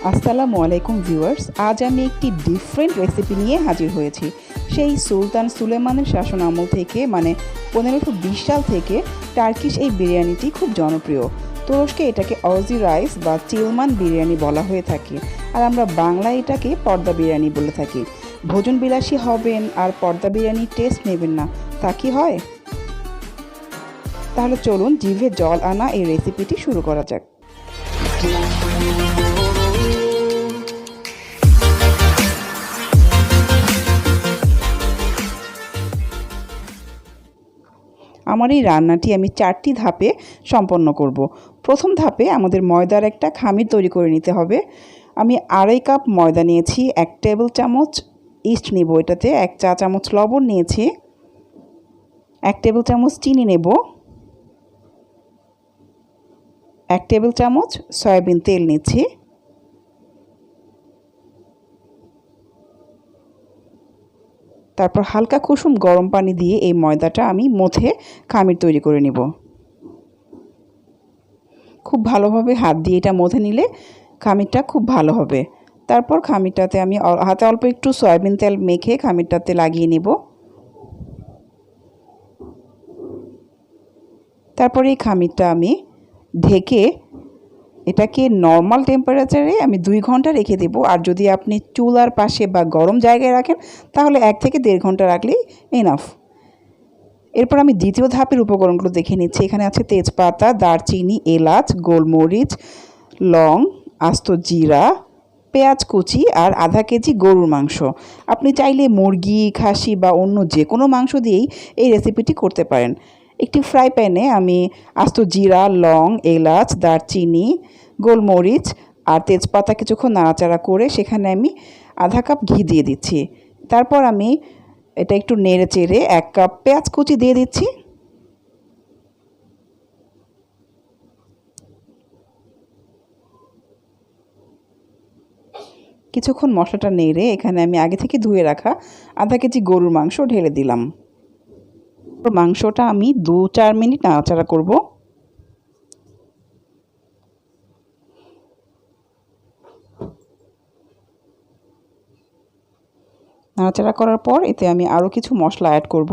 আসসালামু আলাইকুম ভিউয়ার্স, আজ আমি একটি ডিফারেন্ট রেসিপি নিয়ে হাজির হয়েছি। সেই সুলতান সুলেমানের শাসন আমল থেকে 1520 সাল থেকে টার্কিশ এই বিরিয়ানিটি খুব জনপ্রিয়। তুরস্কে এটাকে অজি রাইস বা চিলমান বিরিয়ানি বলা হয়ে থাকে, আর আমরা বাংলায় এটাকে পর্দা বিরিয়ানি বলে থাকি। ভোজন বিলাসী হবেন আর পর্দা বিরিয়ানির টেস্ট নেবেন না, তা কি হয়? তাহলে চলুন জিভে জল আনা এই রেসিপিটি শুরু করা যাক। আমার এই রান্নাটি আমি 4টি ধাপে সম্পন্ন করব। প্রথম ধাপে আমাদের ময়দার একটা খামির তৈরি করে নিতে হবে। আমি 2.5 কাপ ময়দা নিয়েছি, 1 টেবিল চামচ ইস্ট নেব, এটাতে 1 চা চামচ লবণ নিয়েছি, 1 টেবিল চামচ চিনি নেব, 1 টেবিল চামচ সয়াবিন তেল নিচ্ছি, তারপর হালকা কুসুম গরম পানি দিয়ে এই ময়দাটা আমি মথে খামির তৈরি করে নিব। খুব ভালোভাবে হাত দিয়ে এটা মথে নিলে খামিরটা খুব ভালো হবে। তারপর খামিরটাতে আমি হাতে অল্প একটু সয়াবিন তেল মেখে খামিরটাতে লাগিয়ে নেব। তারপরে এই খামিরটা আমি ঢেকে এটাকে নর্মাল টেম্পারেচারে আমি 2 ঘন্টা রেখে দেব। আর যদি আপনি চুলার পাশে বা গরম জায়গায় রাখেন তাহলে 1 থেকে 1.5 ঘন্টা রাখলেই এনাফ। এরপর আমি দ্বিতীয় ধাপের উপকরণগুলো দেখে নিচ্ছি। এখানে আছে তেজপাতা, দারচিনি, এলাচ, গোলমরিচ, লং, আস্ত জিরা, পেঁয়াজ কুচি আর আধা কেজি গরুর মাংস। আপনি চাইলে মুরগি, খাসি বা অন্য যে কোনো মাংস দিয়েই এই রেসিপিটি করতে পারেন। একটি ফ্রাই প্যানে আমি আস্ত জিরা, লং, এলাচ, দারচিনি, গোলমরিচ আর তেজপাতা কিছুক্ষণ নাড়াচাড়া করে সেখানে আমি আধা কাপ ঘি দিয়ে দিচ্ছি। তারপর আমি এটা একটু নেড়ে চেড়ে 1 কাপ পেঁয়াজ কুচি দিয়ে দিচ্ছি। কিছুক্ষণ মশলাটা নেড়ে এখানে আমি আগে থেকে ধুয়ে রাখা আধা কেজি গরুর মাংস ঢেলে দিলাম। মাংসটা আমি 2-4 মিনিট নাড়াচাড়া করব। নাড়াচাড়া করার পর এতে আমি আরও কিছু মশলা অ্যাড করব।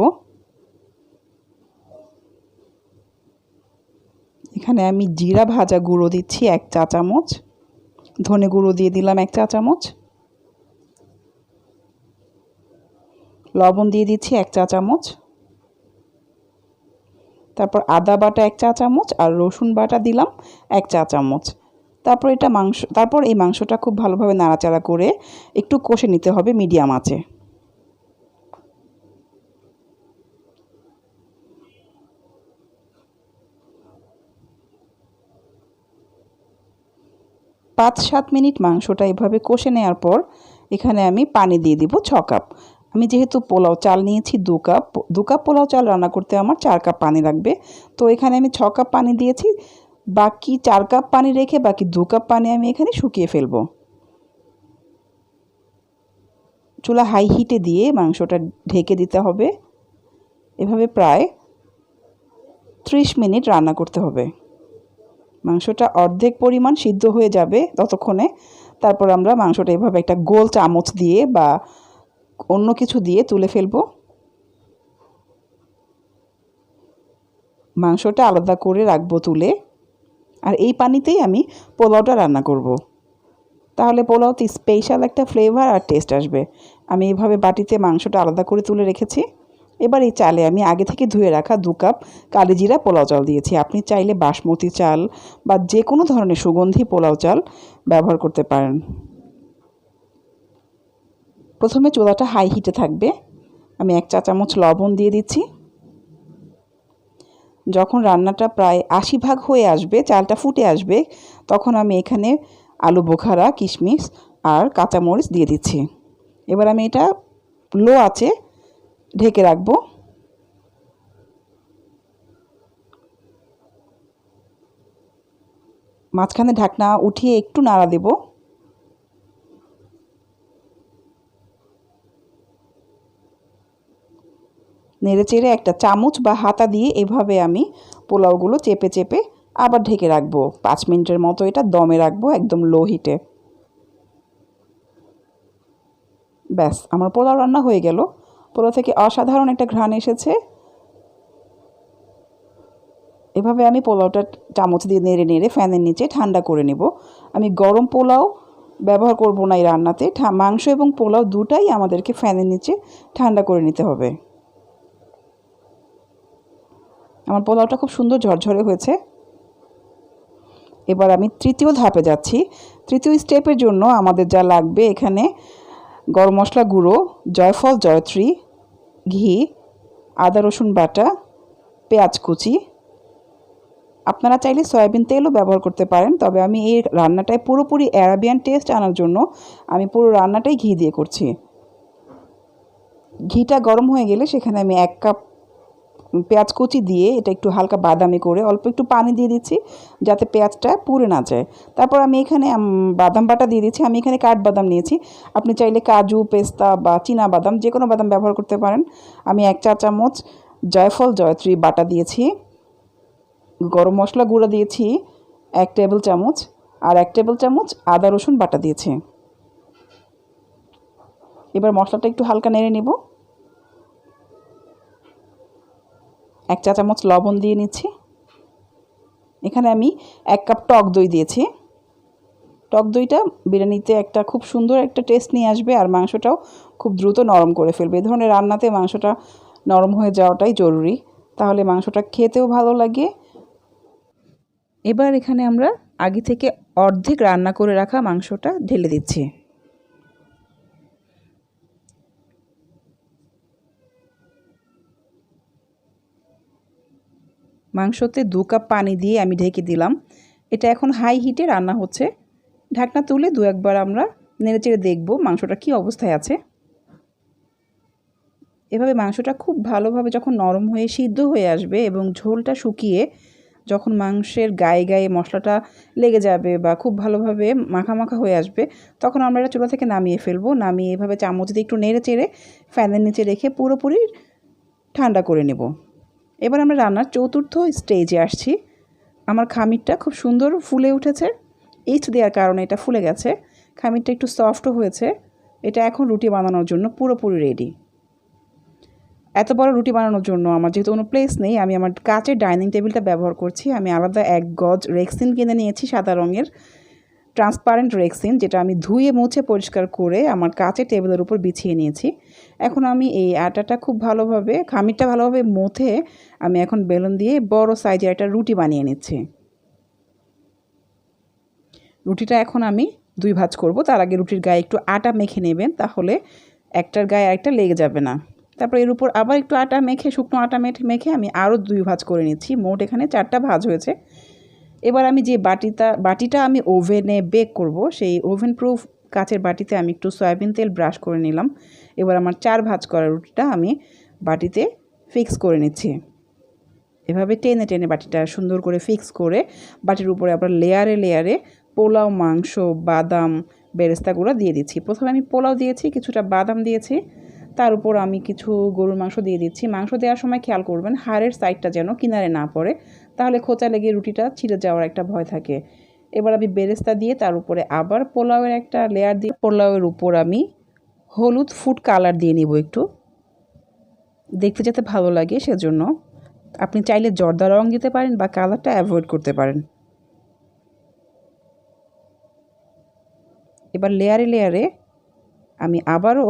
এখানে আমি জিরা ভাজা গুঁড়ো দিচ্ছি 1 চা চামচ, ধনে গুঁড়ো দিয়ে দিলাম 1 চা চামচ, লবণ দিয়ে দিচ্ছি 1 চা চামচ, তারপর আদা বাটা 1 চা চামচ আর রসুন বাটা দিলাম 1 চা চামচ। তারপর এই মাংসটা খুব ভালোভাবে নাড়াচাড়া করে একটু কষে নিতে হবে মিডিয়াম আঁচে। পাঁচ 7 মিনিট মাংসটা এভাবে কষে নেওয়ার পর এখানে আমি পানি দিয়ে দিব 6 কাপ। আমি যেহেতু পোলাও চাল নিয়েছি 2 কাপ পোলাও চাল রান্না করতে আমার 4 কাপ পানি লাগবে। তো এখানে আমি 6 কাপ পানি দিয়েছি, বাকি 4 কাপ পানি রেখে বাকি 2 কাপ পানি আমি এখানে শুকিয়ে ফেলব। চুলা হাই হিটে দিয়ে মাংসটা ঢেকে দিতে হবে। এভাবে প্রায় 30 মিনিট রান্না করতে হবে। মাংসটা অর্ধেক পরিমাণ সিদ্ধ হয়ে যাবে ততক্ষণে। তারপর আমরা মাংসটা এভাবে একটা গোল চামচ দিয়ে বা অন্য কিছু দিয়ে তুলে ফেলব। মাংসটা আলাদা করে রাখবো তুলে, আর এই পানিতেই আমি পোলাওটা রান্না করব। তাহলে পোলাওতে স্পেশাল একটা ফ্লেভার আর টেস্ট আসবে। আমি এইভাবে বাটিতে মাংসটা আলাদা করে তুলে রেখেছি। এবার এই চালে আমি আগে থেকে ধুয়ে রাখা 2 কাপ কালিজিরা পোলাও চাল দিয়েছি। আপনি চাইলে বাসমতি চাল বা যে কোনো ধরনের সুগন্ধি পোলাও চাল ব্যবহার করতে পারেন। প্রথমে চুলাটা হাই হিটে থাকবে। আমি 1 চা চামচ লবণ দিয়ে দিচ্ছি। যখন রান্নাটা প্রায় 80% হয়ে আসবে, চালটা ফুটে আসবে, তখন আমি এখানে আলু বোখারা, কিশমিশ আর কাঁচামরিচ দিয়ে দিচ্ছি। এবার আমি এটা লো আঁচে ঢেকে রাখবো। মাঝখানে ঢাকনা উঠিয়ে একটু নাড়া দেব। নেড়েচেড়ে একটা চামচ বা হাতা দিয়ে এভাবে আমি পোলাওগুলো চেপে চেপে আবার ঢেকে রাখবো। 5 মিনিটের মতো এটা দমে রাখবো একদম লো হিটে। ব্যাস, আমার পোলাও রান্না হয়ে গেল। পোলাও থেকে অসাধারণ একটা ঘ্রাণ এসেছে। এভাবে আমি পোলাওটা চামচ দিয়ে নেড়ে নেড়ে ফ্যানের নিচে ঠান্ডা করে নেব। আমি গরম পোলাও ব্যবহার করব না এই রান্নাতে। মাংস এবং পোলাও দুটাই আমাদেরকে ফ্যানের নিচে ঠান্ডা করে নিতে হবে। আমার পোলাওটা খুব সুন্দর ঝরঝরে হয়েছে। এবার আমি তৃতীয় ধাপে যাচ্ছি। তৃতীয় স্টেপের জন্য আমাদের যা লাগবে, এখানে গরম মশলা গুঁড়ো, জয়ফল জয়ত্রী, ঘি, আদা রসুন বাটা, পেঁয়াজ কুচি। আপনারা চাইলে সয়াবিন তেলও ব্যবহার করতে পারেন, তবে আমি এই রান্নাটায় পুরোপুরি অ্যারাবিয়ান টেস্ট আনার জন্য আমি পুরো রান্নাটাই ঘি দিয়ে করছি। ঘিটা গরম হয়ে গেলে সেখানে আমি 1 কাপ পেঁয়াজ কুচি দিয়ে এটা একটু হালকা বাদামি করে অল্প একটু পানি দিয়ে দিচ্ছি, যাতে পেঁয়াজটা পুড়ে না যায়। তারপর আমি এখানে বাদাম বাটা দিয়ে দিচ্ছি। আমি এখানে কাঠবাদাম নিয়েছি, আপনি চাইলে কাজু, পেস্তা বা চীনা বাদাম যে কোনো বাদাম ব্যবহার করতে পারেন। আমি 1 চা চামচ জয়ফল জয়ত্রী বাটা দিয়েছি। গরম মশলা গুঁড়ো দিয়েছি 1 টেবিল চামচ, আর 1 টেবিল চামচ আদা রসুন বাটা দিয়েছি। এবার মশলাটা একটু হালকা নেড়ে নেব। 1 চা চামচ লবণ দিয়ে নিচ্ছি। এখানে আমি 1 কাপ টক দই দিয়েছি। টক দইটা বিরিয়ানিতে একটা খুব সুন্দর একটা টেস্ট নিয়ে আসবে, আর মাংসটাও খুব দ্রুত নরম করে ফেলবে। এই ধরনের রান্নাতে মাংসটা নরম হয়ে যাওয়াটাই জরুরি, তাহলে মাংসটা খেতেও ভালো লাগে। এবার এখানে আমরা আগে থেকে অর্ধেক রান্না করে রাখা মাংসটা ঢেলে দিচ্ছি। মাংসতে 2 কাপ পানি দিয়ে আমি ঢেকে দিলাম। এটা এখন হাই হিটে রান্না হচ্ছে। ঢাকনা তুলে 2-1 বার আমরা নেড়েচেড়ে দেখব মাংসটা কী অবস্থায় আছে। এভাবে মাংসটা খুব ভালোভাবে যখন নরম হয়ে সিদ্ধ হয়ে আসবে এবং ঝোলটা শুকিয়ে যখন মাংসের গায়ে গায়ে মশলাটা লেগে যাবে বা খুব ভালোভাবে মাখা মাখা হয়ে আসবে, তখন আমরা এটা চুলা থেকে নামিয়ে ফেলবো। নামিয়ে এভাবে চামচ দিয়ে একটু নেড়ে চেড়ে ফ্যানের নিচে রেখে পুরোপুরি ঠান্ডা করে নেব। এবার আমরা রান্নার চতুর্থ স্টেজে আসছি। আমার খামিরটা খুব সুন্দর ফুলে উঠেছে। ইস্ট দেওয়ার কারণে এটা ফুলে গেছে, খামিরটা একটু সফটও হয়েছে। এটা এখন রুটি বানানোর জন্য পুরোপুরি রেডি। এত বড় রুটি বানানোর জন্য আমার যেহেতু কোনো প্লেস নেই, আমি আমার কাচের ডাইনিং টেবিলটা ব্যবহার করছি। আমি আলাদা 1 গজ রেক্সিন কিনে নিয়েছি, সাদা রঙের ট্রান্সপারেন্ট রেক্সিন, যেটা আমি ধুয়ে মুছে পরিষ্কার করে আমার কাচের টেবিলের উপর বিছিয়ে নিয়েছি। এখন আমি এই আটাটা খুব ভালোভাবে, খামিরটা ভালোভাবে মথে আমি এখন বেলুন দিয়ে বড় সাইজের একটা রুটি বানিয়ে নিচ্ছি। রুটিটা এখন আমি 2 ভাঁজ করব। তার আগে রুটির গায়ে একটু আটা মেখে নেবেন, তাহলে একটার গায়ে আরেকটা লেগে যাবে না। তারপর এর উপর আবার একটু আটা মেখে, শুকনো আটা মেখে আমি আরও 2 ভাঁজ করে নিচ্ছি। মোট এখানে 4টা ভাঁজ হয়েছে। এবার আমি যে বাটিটা আমি ওভেনে বেক করব, সেই ওভেন প্রুফ কাচের বাটিতে আমি একটু সয়াবিন তেল ব্রাশ করে নিলাম। এবার আমার 4 ভাঁজ করা রুটিটা আমি বাটিতে ফিক্স করে নিচ্ছি। এভাবে টেনে টেনে বাটিটা সুন্দর করে ফিক্স করে বাটির উপরে আবার লেয়ারে লেয়ারে পোলাও, মাংস, বাদাম, বেরেস্তাগুলো দিয়ে দিচ্ছি। প্রথমে আমি পোলাও দিয়েছি, কিছুটা বাদাম দিয়েছি, তার উপর আমি কিছু গরুর মাংস দিয়ে দিচ্ছি। মাংস দেওয়ার সময় খেয়াল করবেন হাড়ের সাইডটা যেন কিনারে না পড়ে, তাহলে খোঁচা লেগে রুটিটা ছিঁড়ে যাওয়ার একটা ভয় থাকে। এবার আমি বেরেস্তা দিয়ে তার উপরে আবার পোলাওয়ের একটা লেয়ার দিয়ে পোলাওয়ের উপর আমি হলুদ ফুড কালার দিয়ে নিব, একটু দেখতে যাতে ভালো লাগে সেজন্য। আপনি চাইলে জর্দা রং দিতে পারেন বা কালারটা অ্যাভয়েড করতে পারেন। এবার লেয়ারে লেয়ারে আমি আবারও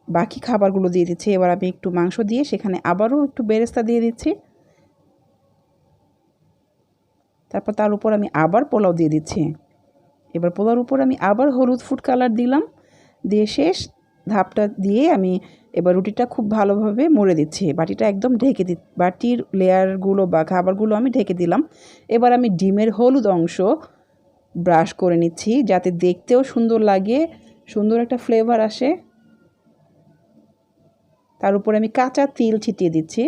বাকি খাবারগুলো দিয়ে দিচ্ছি। এবার আমি একটু মাংস দিয়ে সেখানে আবারও একটু বেরেস্তা দিয়ে দিচ্ছি। তারপর তার উপর আমি আবার পোলাও দিয়ে দিচ্ছি। এবার পোলাওর উপর আমি আবার হলুদ ফুড কালার দিলাম, দিয়ে শেষ ধাপটা দিয়ে আমি এবার রুটিটা খুব ভালোভাবে মুড়ে দিচ্ছি। বাটিটা একদম ঢেকে বাটির লেয়ারগুলো বা খাবারগুলো আমি ঢেকে দিলাম। এবার আমি ডিমের হলুদ অংশ ব্রাশ করে নিচ্ছি, যাতে দেখতেও সুন্দর লাগে, সুন্দর একটা ফ্লেভার আসে। তার উপরে আমি কাঁচা তিল ছিটিয়ে দিচ্ছি।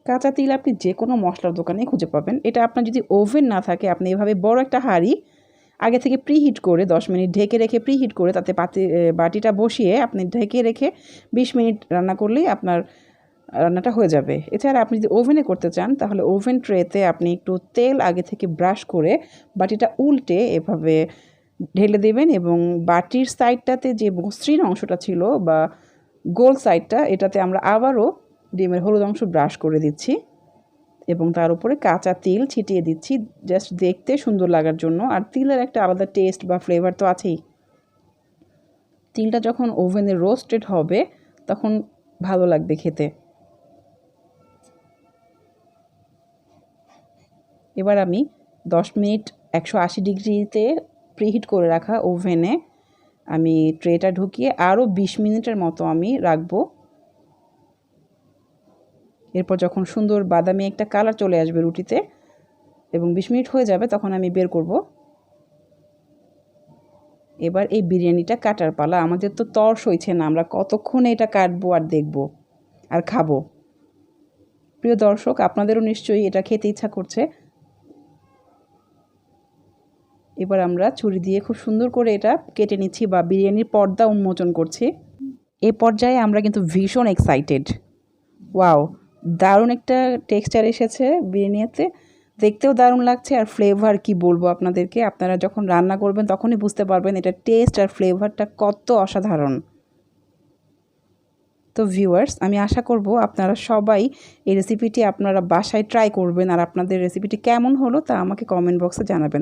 কাঁচা তিল আপনি যে কোনো মশলার দোকানে খুঁজে পাবেন। এটা আপনার যদি ওভেন না থাকে, আপনি এভাবে বড় একটা হাঁড়ি আগে থেকে প্রিহিট করে 10 মিনিট ঢেকে রেখে প্রিহিট করে তাতে বাটিটা বসিয়ে আপনি ঢেকে রেখে 20 মিনিট রান্না করলেই আপনার রান্নাটা হয়ে যাবে। এছাড়া আপনি যদি ওভেনে করতে চান, তাহলে ওভেন ট্রেতে আপনি একটু তেল আগে থেকে ব্রাশ করে বাটিটা উল্টে এভাবে ঢেলে দেবেন এবং বাটির সাইডটাতে যে মসৃণ অংশটা ছিল বা গোল সাইডটা, এটাতে আমরা আবারও ডিমের হলুদ অংশ ব্রাশ করে দিচ্ছি এবং তার উপরে কাঁচা তিল ছিটিয়ে দিচ্ছি জাস্ট দেখতে সুন্দর লাগার জন্য। আর তিলের একটা আলাদা টেস্ট বা ফ্লেভার তো আছেই। তিলটা যখন ওভেনে রোস্টেড হবে তখন ভালো লাগবে খেতে। এবার আমি 10 মিনিট 180 ডিগ্রিতে প্রিহিট করে রাখা ওভেনে আমি ট্রেটা ঢুকিয়ে আরও 20 মিনিটের মতো আমি রাখবো। এরপর যখন সুন্দর বাদামি একটা কালার চলে আসবে রুটিতে এবং 20 মিনিট হয়ে যাবে তখন আমি বের করব। এবার এই বিরিয়ানিটা কাটার পালা। আমাদের তো তর সইছে না, আমরা কতক্ষণে এটা কাটবো আর দেখব আর খাবো। প্রিয় দর্শক, আপনাদেরও নিশ্চয়ই এটা খেতে ইচ্ছা করছে। এবার আমরা ছুরি দিয়ে খুব সুন্দর করে এটা কেটে নিচ্ছি বা বিরিয়ানির পর্দা উন্মোচন করছি। এই পর্যায়ে আমরা কিন্তু ভীষণ এক্সাইটেড। ওয়াও, দারুণ একটা টেক্সচার এসেছে বিরিয়ানিতে, দেখতেও দারুণ লাগছে। আর ফ্লেভার কি বলবো আপনাদেরকে, আপনারা যখন রান্না করবেন তখনই বুঝতে পারবেন এটা টেস্ট আর ফ্লেভারটা কত অসাধারণ। তো ভিউয়ার্স, আমি আশা করব আপনারা সবাই এই রেসিপিটি আপনারা বাসায় ট্রাই করবেন আর আপনাদের রেসিপিটি কেমন হলো তা আমাকে কমেন্ট বক্সে জানাবেন।